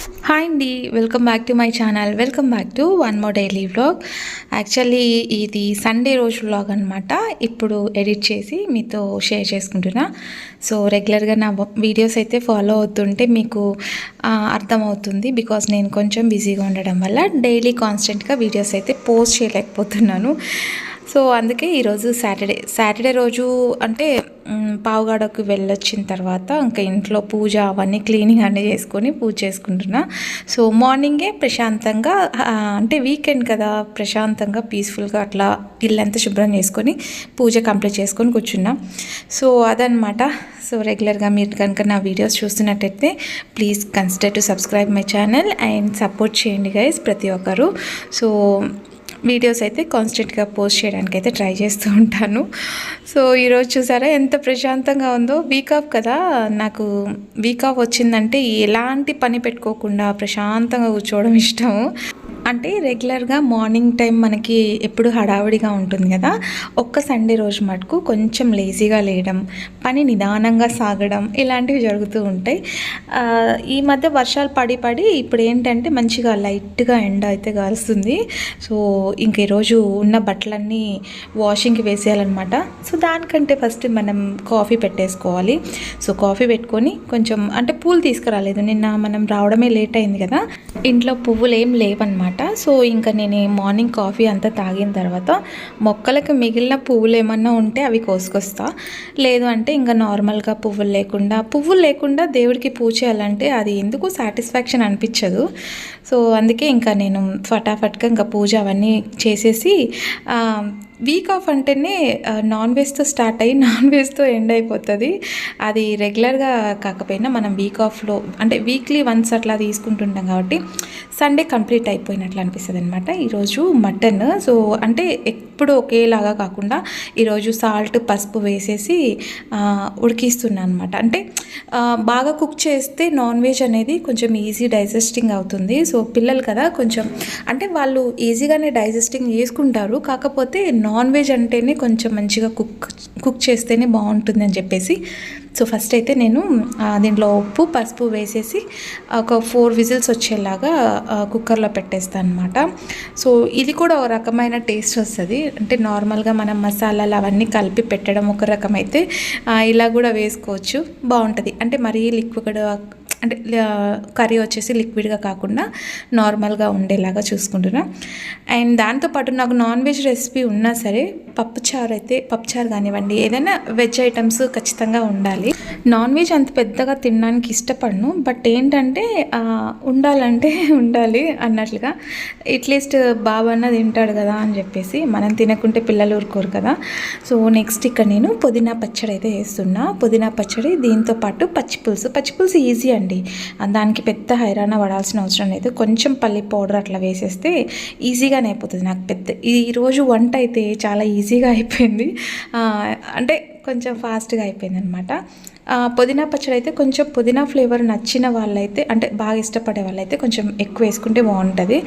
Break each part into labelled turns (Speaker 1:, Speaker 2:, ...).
Speaker 1: Hi అండి, welcome back to my channel. Welcome back to one more daily vlog. Actually ఇది Sunday రోజు vlog అనమాట. ఇప్పుడు edit చేసి మీతో షేర్ చేసుకుంటున్నా. సో రెగ్యులర్గా నా వీడియోస్ అయితే ఫాలో అవుతుంటే మీకు అర్థమవుతుంది. బికాజ్ నేను కొంచెం బిజీగా ఉండడం వల్ల డైలీ కాన్స్టెంట్గా వీడియోస్ అయితే పోస్ట్ చేయలేకపోతున్నాను. సో అందుకే ఈరోజు సాటర్డే రోజు అంటే పావుగాడకు వెళ్ళొచ్చిన తర్వాత ఇంకా ఇంట్లో పూజ అవన్నీ క్లీనింగ్ అన్నీ చేసుకొని పూజ చేసుకుంటున్నా. సో మార్నింగే ప్రశాంతంగా అంటే వీకెండ్ కదా, ప్రశాంతంగా పీస్ఫుల్గా అట్లా ఇల్లంతా శుభ్రం చేసుకొని పూజ కంప్లీట్ చేసుకొని కూర్చున్నా. సో అదనమాట. సో రెగ్యులర్గా మీరు కనుక నా వీడియోస్ చూస్తున్నట్టయితే please consider to subscribe my channel and support చేయండి గైస్ ప్రతి ఒక్కరు. సో వీడియోస్ అయితే కాన్స్టెంట్గా పోస్ట్ చేయడానికి అయితే ట్రై చేస్తూ ఉంటాను. సో ఈరోజు చూసారా ఎంత ప్రశాంతంగా ఉందో. వీక్ ఆఫ్ కదా, నాకు వీక్ ఆఫ్ వచ్చిందంటే ఎలాంటి పని పెట్టుకోకుండా ప్రశాంతంగా కూర్చోవడం ఇష్టము. అంటే రెగ్యులర్గా మార్నింగ్ టైం మనకి ఎప్పుడు హడావిడిగా ఉంటుంది కదా, ఒక్క సండే రోజు మటుకు కొంచెం లేజీగా లేయడం, పని నిదానంగా సాగడం ఇలాంటివి జరుగుతూ ఉంటాయి. ఈ మధ్య వర్షాలు పడి ఇప్పుడు ఏంటంటే మంచిగా లైట్గా ఎండ అయితే కాలుస్తుంది. సో ఇంక ఈరోజు ఉన్న బట్టలన్నీ వాషింగ్కి వేసేయాలన్నమాట. సో దానికంటే ఫస్ట్ మనం కాఫీ పెట్టేసుకోవాలి. సో కాఫీ పెట్టుకొని కొంచెం అంటే పూలు తీసుకురాలేదు, నిన్న మనం రావడమే లేట్ అయింది కదా, ఇంట్లో పువ్వులు ఏం లేవన్నమాట. సో ఇంకా నేను మార్నింగ్ కాఫీ అంతా తాగిన తర్వాత మొక్కలకు మిగిలిన పువ్వులు ఏమన్నా ఉంటే అవి కోసుకొస్తా. లేదు అంటే ఇంకా నార్మల్గా పువ్వులు లేకుండా దేవుడికి పూజ చేయాలంటే అది ఎందుకు సాటిస్ఫాక్షన్ అనిపించదు. సో అందుకే ఇంకా నేను ఫటాఫట్గా ఇంకా పూజ అవన్నీ చేసేసి వీక్ ఆఫ్ అంటేనే నాన్ వెజ్తో స్టార్ట్ అయ్యి నాన్ వెజ్తో ఎండ్ అయిపోతుంది. అది రెగ్యులర్గా కాకపోయినా మనం వీక్ ఆఫ్లో అంటే వీక్లీ వన్స్ అట్లా తీసుకుంటుంటాం కాబట్టి సండే కంప్లీట్ అయిపోయినట్లు అనిపిస్తుంది అనమాట. ఈరోజు మటన్, సో అంటే ఎప్పుడు ఒకేలాగా కాకుండా ఈరోజు సాల్ట్ పసుపు వేసేసి ఉడికిస్తున్నాను అనమాట. అంటే బాగా కుక్ చేస్తే నాన్ వెజ్ అనేది కొంచెం ఈజీ డైజెస్టింగ్ అవుతుంది. సో పిల్లలు కదా కొంచెం అంటే వాళ్ళు ఈజీగానే డైజెస్టింగ్ చేసుకుంటారు, కాకపోతే నాన్ వెజ్ అంటేనే కొంచెం మంచిగా కుక్ చేస్తేనే బాగుంటుంది అని చెప్పేసి సో ఫస్ట్ అయితే నేను దీంట్లో ఉప్పు పసుపు వేసేసి ఒక 4 విజిల్స్ వచ్చేలాగా కుక్కర్లో పెట్టేస్తాను అనమాట. సో ఇది కూడా ఒక రకమైన టేస్ట్ వస్తుంది. అంటే నార్మల్గా మనం మసాలాలు అవన్నీ కలిపి పెట్టడం ఒక రకమైతే ఇలా కూడా వేసుకోవచ్చు, బాగుంటుంది. అంటే మరీ లిక్విడ్ అంటే కర్రీ వచ్చేసి లిక్విడ్గా కాకుండా నార్మల్గా ఉండేలాగా చూసుకుంటున్నా. అండ్ దాంతోపాటు నాకు నాన్ వెజ్ రెసిపీ ఉన్నా సరే పప్పుచారు కానివ్వండి, ఏదైనా వెజ్ ఐటమ్స్ ఖచ్చితంగా ఉండాలి. నాన్ వెజ్ అంత పెద్దగా తినడానికి ఇష్టపడను, బట్ ఏంటంటే ఉండాలంటే ఉండాలి అన్నట్లుగా. అట్లీస్ట్ బాబన్న తింటాడు కదా అని చెప్పేసి మనం తినకుంటే పిల్లలు ఊరుకోరు కదా. సో నెక్స్ట్ ఇక్కడ నేను పుదీనా పచ్చడి అయితే వేస్తున్నా. పుదీనా పచ్చడి దీంతోపాటు పచ్చిపులుసు ఈజీ అండి, దానికి పెద్ద హైరాణ పడాల్సిన అవసరం లేదు. కొంచెం పల్లి పౌడర్ అట్లా వేసేస్తే ఈజీగానే అయిపోతుంది. నాకు ఈరోజు వంట అయితే చాలా ఈజీగా అయిపోయింది, అంటే కొంచెం ఫాస్ట్గా అయిపోయింది అనమాట. పుదీనా పచ్చడి అయితే కొంచెం పుదీనా ఫ్లేవర్ నచ్చిన వాళ్ళైతే అంటే బాగా ఇష్టపడే వాళ్ళైతే కొంచెం ఎక్కువ వేసుకుంటే బాగుంటుంది.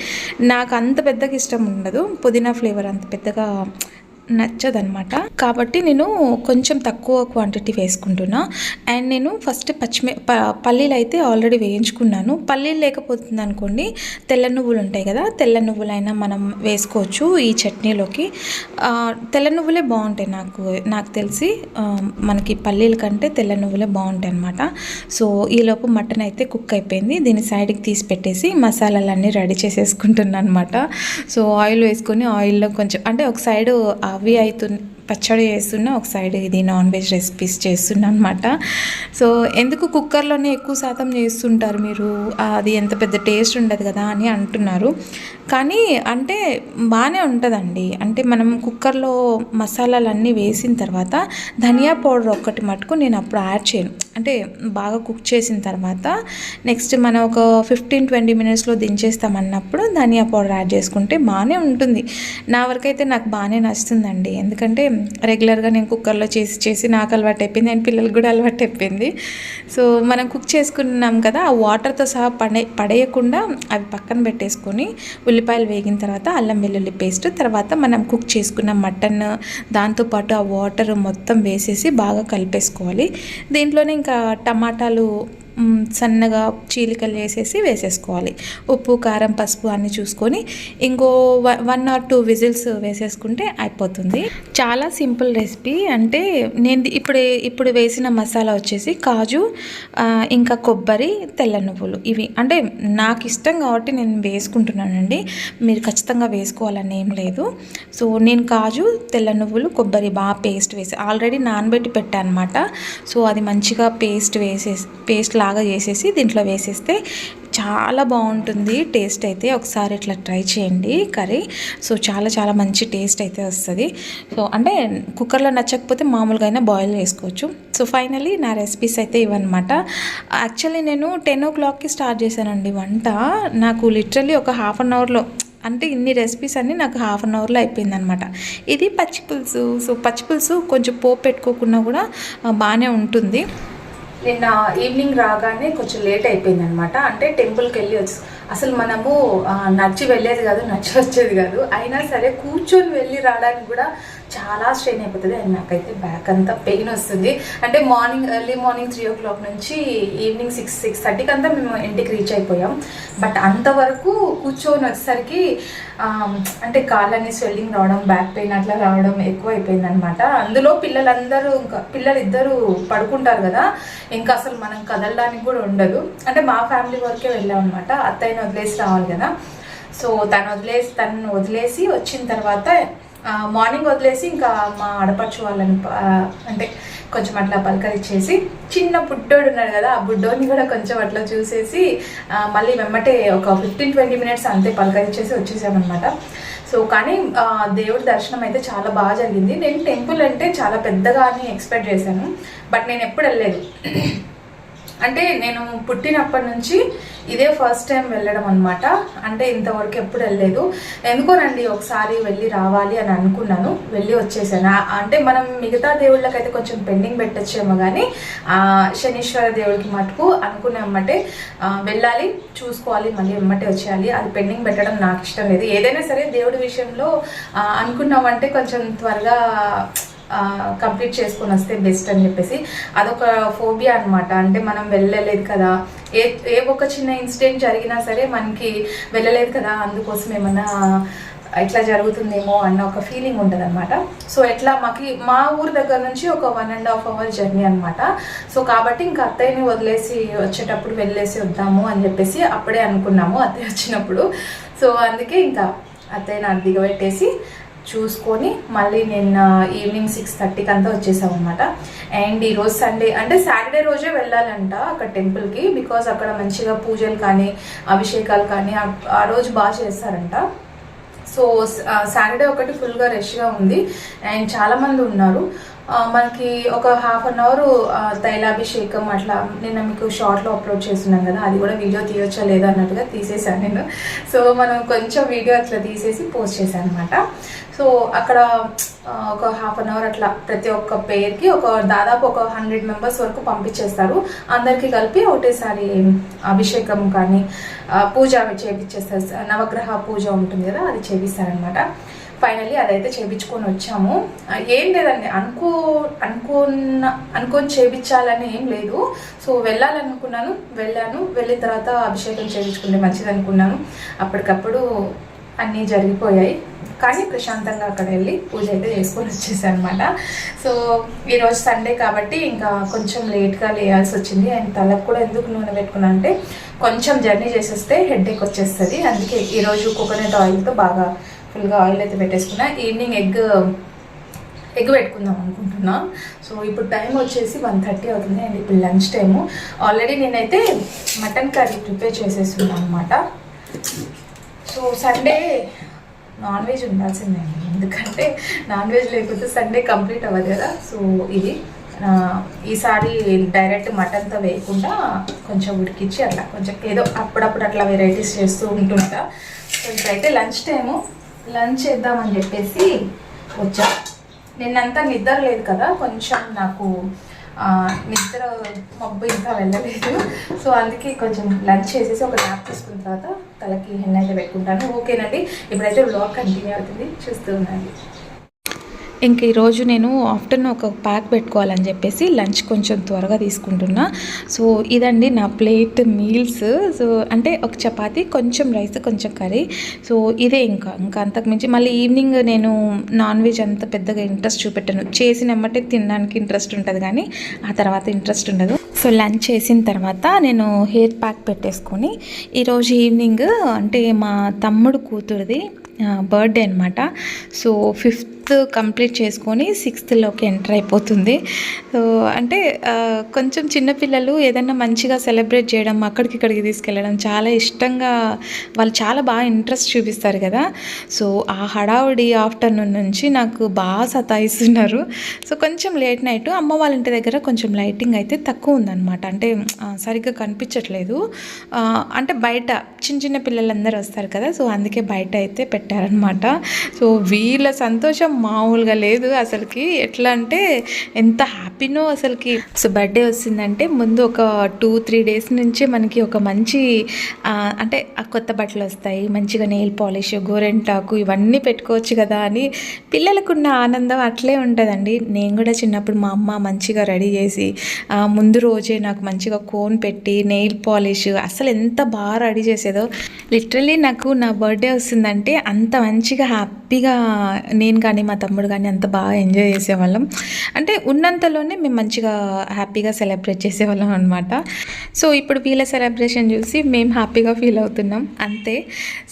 Speaker 1: నాకు అంత పెద్దగా ఇష్టం ఉండదు, పుదీనా ఫ్లేవర్ అంత పెద్దగా నచ్చదనమాట. కాబట్టి నేను కొంచెం తక్కువ క్వాంటిటీ వేసుకుంటున్నా. అండ్ నేను ఫస్ట్ పల్లీలు అయితే ఆల్రెడీ వేయించుకున్నాను. పల్లీలు లేకపోతుంది అనుకోండి, తెల్ల నువ్వులు ఉంటాయి కదా, తెల్ల నువ్వులైనా మనం వేసుకోవచ్చు ఈ చట్నీలోకి. తెల్ల నువ్వులే బాగుంటాయి నాకు తెలిసి, మనకి పల్లీల కంటే తెల్ల నువ్వులే బాగుంటాయి అనమాట. సో ఈలోపు మటన్ అయితే కుక్ అయిపోయింది. దీన్ని సైడ్కి తీసి పెట్టేసి మసాలాలన్నీ రెడీ చేసేసుకుంటున్నాను అనమాట. సో ఆయిల్ వేసుకొని ఆయిల్లో కొంచెం అంటే ఒక సైడు అవి అవుతుంది పచ్చడి చేస్తున్నా, ఒక సైడ్ ఇది నాన్ వెజ్ రెసిపీస్ చేస్తున్నా అనమాట. సో ఎందుకు కుక్కర్లోనే ఎక్కువ శాతం చేస్తుంటారు మీరు, అది ఎంత పెద్ద టేస్ట్ ఉండదు కదా అని అంటున్నారు. కానీ అంటే బాగానే ఉంటుందండి. అంటే మనం కుక్కర్లో మసాలాలన్నీ వేసిన తర్వాత ధనియా పౌడర్ ఒక్కటి మటుకు నేను అప్పుడు యాడ్ చేయను. అంటే బాగా కుక్ చేసిన తర్వాత నెక్స్ట్ మనం ఒక 15-20 మినిట్స్లో దించేస్తామన్నప్పుడు ధనియా పౌడర్ యాడ్ చేసుకుంటే బాగానే ఉంటుంది. నా వరకైతే నాకు బాగానే నచ్చుతుందండి, ఎందుకంటే రెగ్యులర్గా నేను కుక్కర్లో చేసి నాకు అలవాటు అయిపోయింది అండ్ పిల్లలకు కూడా అలవాటు అయిపోయింది. సో మనం కుక్ చేసుకున్నాం కదా, ఆ వాటర్తో సహా పడేయకుండా అవి పక్కన పెట్టేసుకొని ఉల్లిపాయలు వేగిన తర్వాత అల్లం వెల్లుల్లి పేస్ట్, తర్వాత మనం కుక్ చేసుకున్న మటన్, దాంతోపాటు ఆ వాటర్ మొత్తం వేసేసి బాగా కలిపేసుకోవాలి. దీంట్లోనే ఇంకా టమాటాలు సన్నగా చీలికలు వేసేసుకోవాలి. ఉప్పు, కారం, పసుపు అన్నీ చూసుకొని ఇంకో 1 or 2 విజిల్స్ వేసేసుకుంటే అయిపోతుంది. చాలా సింపుల్ రెసిపీ. అంటే నేను ఇప్పుడు వేసిన మసాలా వచ్చేసి కాజు, ఇంకా కొబ్బరి, తెల్ల నువ్వులు. ఇవి అంటే నాకు ఇష్టం కాబట్టి నేను వేసుకుంటున్నానండి. మీరు ఖచ్చితంగా వేసుకోవాలని ఏం లేదు. సో నేను కాజు, తెల్ల నువ్వులు, కొబ్బరి బాగా పేస్ట్ వేసి ఆల్రెడీ నానబెట్టి పెట్టాను అనమాట. సో అది మంచిగా పేస్ట్ లాగా చేసేసి దీంట్లో వేసేస్తే చాలా బాగుంటుంది టేస్ట్ అయితే. ఒకసారి ఇట్లా ట్రై చేయండి కర్రీ. సో చాలా చాలా మంచి టేస్ట్ అయితే వస్తుంది. సో అంటే కుక్కర్లో నచ్చకపోతే మామూలుగా అయినా బాయిల్ చేసుకోవచ్చు. సో ఫైనలీ నా రెసిపీస్ అయితే ఇవన్నమాట. యాక్చువల్లీ నేను 10 o'clockకి స్టార్ట్ చేశానండి వంట. నాకు లిటరల్లీ ఒక హాఫ్ అన్ అవర్లో, అంటే ఇన్ని రెసిపీస్ అన్నీ నాకు హాఫ్ అన్ అవర్లో అయిపోయిందనమాట. ఇది పచ్చిపులుసు. సో పచ్చిపులుసు కొంచెం పోపు పెట్టుకోకుండా కూడా బాగానే ఉంటుంది. నిన్న ఈవినింగ్ రాగానే కొంచెం లేట్ అయిపోయిందనమాట. అంటే టెంపుల్కి వెళ్ళి అసలు మనము నడిచి వెళ్ళేది కాదు, నడిచి వచ్చేది కాదు. అయినా సరే కూర్చొని వెళ్ళి రావడానికి కూడా చాలా స్ట్రెయిన్ అయిపోతుంది. అండ్ నాకైతే బ్యాక్ అంతా పెయిన్ వస్తుంది. అంటే ఎర్లీ మార్నింగ్ 3 o'clock నుంచి ఈవినింగ్ 6:30కి అంతా మేము ఇంటికి రీచ్ అయిపోయాం. బట్ అంతవరకు కూర్చొని వచ్చేసరికి అంటే కాళ్ళని స్వెల్లింగ్ రావడం, బ్యాక్ పెయిన్ అట్లా రావడం ఎక్కువ అయిపోయింది అనమాట. అందులో పిల్లలిద్దరూ పడుకుంటారు కదా, ఇంకా అసలు మనం కదలడానికి కూడా ఉండదు. అంటే మా ఫ్యామిలీ వరకే వెళ్ళాం అనమాట. అత్తయ్యని వదిలేసి రావాలి కదా. సో తను వదిలేసి వచ్చిన తర్వాత మార్నింగ్ వదిలేసి ఇంకా మా ఆడపడుచు వాళ్ళని అంటే కొంచెం అట్లా పలకరిచ్చేసి, చిన్న బుడ్డోడు ఉన్నాడు కదా, ఆ బుడ్డోని కూడా కొంచెం అట్లా చూసేసి మళ్ళీ వెమ్మటే ఒక 15-20 minutes అంతే పలకరిచ్చేసి వచ్చేసామన్నమాట. సో కానీ దేవుడి దర్శనం అయితే చాలా బాగా జరిగింది. నేను టెంపుల్ అంటే చాలా పెద్దగా అని ఎక్స్పెక్ట్ చేశాను. బట్ నేను ఎప్పుడు వెళ్ళలేదు. అంటే నేను పుట్టినప్పటి నుంచి ఇదే ఫస్ట్ టైం వెళ్ళడం అనమాట. అంటే ఇంతవరకు ఎప్పుడు వెళ్ళలేదు. ఎందుకోనండి ఒకసారి వెళ్ళి రావాలి అని అనుకున్నాను, వెళ్ళి వచ్చేసాను. అంటే మనం మిగతా దేవుళ్ళకైతే కొంచెం పెండింగ్ పెట్టచ్చేమో కానీ శనీశ్వర దేవుడికి మటుకు అనుకున్నామంటే వెళ్ళాలి, చూసుకోవాలి, మళ్ళీ ఎమ్మటే వచ్చేయాలి. అది పెండింగ్ పెట్టడం నాకు ఇష్టం లేదు. ఏదైనా సరే దేవుడి విషయంలో అనుకున్నామంటే కొంచెం త్వరగా కంప్లీట్ చేసుకొని వస్తే బెస్ట్ అని చెప్పేసి అదొక ఫోబియా అనమాట. అంటే మనం వెళ్ళలేదు కదా, ఏ ఒక చిన్న ఇన్సిడెంట్ జరిగినా సరే మనకి వెళ్ళలేదు కదా, అందుకోసం ఏమన్నా ఇట్లా జరుగుతుందేమో అన్న ఒక ఫీలింగ్ ఉంటుంది అనమాట. సో ఎట్లా మా ఊరు దగ్గర నుంచి ఒక 1.5 hour జర్నీ అనమాట. సో కాబట్టి ఇంకా అత్తయ్యని వదిలేసి వచ్చేటప్పుడు వెళ్ళేసి వద్దాము అని చెప్పేసి అప్పుడే అనుకున్నాము అత్తయ్య వచ్చినప్పుడు. సో అందుకే ఇంకా అత్తయ్యని అది దిగబెట్టేసి చూసుకొని మళ్ళీ నిన్న ఈవినింగ్ 6:30కి అంతా వచ్చేసాం అనమాట. అండ్ ఈరోజు సండే, అంటే సాటర్డే రోజే వెళ్ళాలంట అక్కడ టెంపుల్కి. బికాజ్ అక్కడ మంచిగా పూజలు కానీ అభిషేకాలు కానీ ఆ రోజు బాగా చేస్తారంట. సో సాటర్డే ఒకటి ఫుల్గా రష్గా ఉంది అండ్ చాలామంది ఉన్నారు. మనకి ఒక హాఫ్ అన్ అవర్ తైలాభిషేకం అట్లా నిన్న మీకు షార్ట్లో అప్లోడ్ చేస్తున్నాను కదా, అది కూడా వీడియో తీయొచ్చా లేదా అన్నట్టుగా తీసేసాను నేను. సో మనం కొంచెం వీడియో అట్లా తీసేసి పోస్ట్ చేశాను అనమాట. సో అక్కడ ఒక హాఫ్ అన్ అవర్ అట్లా ప్రతి ఒక్క పేరుకి దాదాపు ఒక 100 members వరకు పంపించేస్తారు. అందరికీ కలిపి ఒకటేసారి అభిషేకం కానీ పూజ అవి చేపించేస్తారు. నవగ్రహ పూజ ఉంటుంది కదా, అది చేపిస్తారనమాట. ఫైనల్లీ అదైతే చేయించుకొని వచ్చాము. ఏం లేదండి, అనుకోని చేయించాలని ఏం లేదు. సో వెళ్ళాలనుకున్నాను, వెళ్ళిన తర్వాత అభిషేకం చేయించుకుంటే మంచిది అనుకున్నాను. అప్పటికప్పుడు అన్నీ జరిగిపోయాయి. కానీ ప్రశాంతంగా అక్కడ వెళ్ళి పూజ అయితే చేసుకొని వచ్చేసాను అనమాట. సో ఈరోజు సండే కాబట్టి ఇంకా కొంచెం లేట్గా లేయాల్సి వచ్చింది. అండ్ తలకు కూడా ఎందుకు నూనె పెట్టుకున్నా అంటే కొంచెం జర్నీ చేసేస్తే హెడేక్ వచ్చేస్తుంది. అందుకే ఈరోజు కోకోనట్ ఆయిల్తో బాగా ఫుల్గా ఆయిల్ అయితే పెట్టేసుకున్నా. ఈవినింగ్ ఎగ్ పెట్టుకుందాం అనుకుంటున్నా. సో ఇప్పుడు టైం వచ్చేసి 1:30 అవుతుంది అండ్ ఇప్పుడు లంచ్ టైము. ఆల్రెడీ నేనైతే మటన్ కర్రీ ప్రిపేర్ చేసేస్తున్నాను అనమాట. సో సండే నాన్ వెజ్ ఉండాల్సిందే, ఎందుకంటే నాన్ వెజ్ లేకపోతే సండే కంప్లీట్ అవ్వదు కదా. సో ఇది ఈసారి డైరెక్ట్ మటన్తో వేయకుండా కొంచెం ఉడికించి అట్లా కొంచెం ఏదో అప్పుడప్పుడు అట్లా వెరైటీస్ చేస్తూ ఉంటుంటా. సో ఇప్పుడైతే లంచ్ చేద్దామని చెప్పేసి వచ్చా. నిన్నంతా నిద్ర లేదు కదా, కొంచెం నాకు నిద్ర మబ్బు ఇంకా వెళ్ళలేదు. సో అందుకే కొంచెం లంచ్ చేసేసి ఒక న్యాప్ తీసుకున్న తర్వాత తలకి హెన్న అయితే పెట్టుకుంటాను. ఓకేనండి, ఇప్పుడైతే వ్లాగ్ కంటిన్యూ అవుతుంది, చూస్తూ ఉండండి. ఇంక ఈరోజు నేను ఆఫ్టర్నూన్ ఒక ప్యాక్ పెట్టుకోవాలని చెప్పేసి లంచ్ కొంచెం త్వరగా తీసుకుంటున్నా. సో ఇదండి నా ప్లేట్ మీల్స్. సో అంటే ఒక చపాతి, కొంచెం రైస్, కొంచెం కర్రీ. సో ఇదే ఇంకా అంతకుమించి మళ్ళీ ఈవినింగ్ నేను నాన్ వెజ్ అంత పెద్దగా ఇంట్రెస్ట్ చూపెట్టాను. చేసినమ్మటే తినడానికి ఇంట్రెస్ట్ ఉంటుంది కానీ ఆ తర్వాత ఇంట్రెస్ట్ ఉండదు. సో లంచ్ చేసిన తర్వాత నేను హెయిర్ ప్యాక్ పెట్టేసుకొని ఈరోజు ఈవినింగ్ అంటే మా తమ్ముడు కూతురిది బర్త్డే అనమాట. సో 5th కంప్లీట్ చేసుకొని 6thలోకి ఎంటర్ అయిపోతుంది. సో అంటే కొంచెం చిన్నపిల్లలు ఏదైనా మంచిగా సెలబ్రేట్ చేయడం, అక్కడికి తీసుకెళ్ళడం చాలా ఇష్టంగా, వాళ్ళు చాలా బాగా ఇంట్రెస్ట్ చూపిస్తారు కదా. సో ఆ హడావుడి ఆఫ్టర్నూన్ నుంచి నాకు బాగా సతాయిస్తున్నారు. సో కొంచెం లేట్ నైట్ అమ్మ వాళ్ళ ఇంటి దగ్గర కొంచెం లైటింగ్ అయితే తక్కువ ఉందన్నమాట. అంటే సరిగ్గా కనిపించట్లేదు. అంటే బయట చిన్న పిల్లలందరూ వస్తారు కదా, సో అందుకే బయట అయితే పెట్టారనమాట. సో వీళ్ళ సంతోషం మామూలుగా లేదు అసలుకి. ఎట్లా అంటే ఎంత హ్యాపీనో అసలుకి. సో బర్త్డే వస్తుందంటే ముందు ఒక 2-3 డేస్ నుంచి మనకి ఒక మంచి అంటే కొత్త బట్టలు వస్తాయి, మంచిగా నెయిల్ పాలిష్, గోరెంటాకు ఇవన్నీ పెట్టుకోవచ్చు కదా అని పిల్లలకున్న ఆనందం అట్లే ఉంటుందండి. నేను కూడా చిన్నప్పుడు మా అమ్మ మంచిగా రెడీ చేసి ముందు రోజే నాకు మంచిగా కోన్ పెట్టి నెయిల్ పాలిష్ అసలు ఎంత బాగా రెడీ చేసేదో. లిటరలీ నాకు నా బర్త్డే వస్తుందంటే అంత మంచిగా హ్యాపీగా నేను కానీ మా తమ్ముడు కానీ అంత బాగా ఎంజాయ్ చేసేవాళ్ళం. అంటే ఉన్నంతలోనే మేము మంచిగా హ్యాపీగా సెలబ్రేట్ చేసేవాళ్ళం అనమాట. సో ఇప్పుడు వీళ్ళ సెలబ్రేషన్ చూసి మేము హ్యాపీగా ఫీల్ అవుతున్నాం అంతే.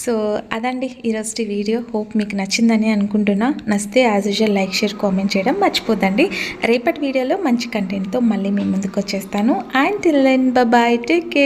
Speaker 1: సో అదండి ఈరోజు వీడియో. హోప్ మీకు నచ్చిందని అనుకుంటున్నా. నచ్చితే as usual like, share, comment చేయడం మర్చిపోద్దండి. రేపటి వీడియోలో మంచి కంటెంట్తో మళ్ళీ మీ ముందుకు వచ్చేస్తాను. And till then bye, take care.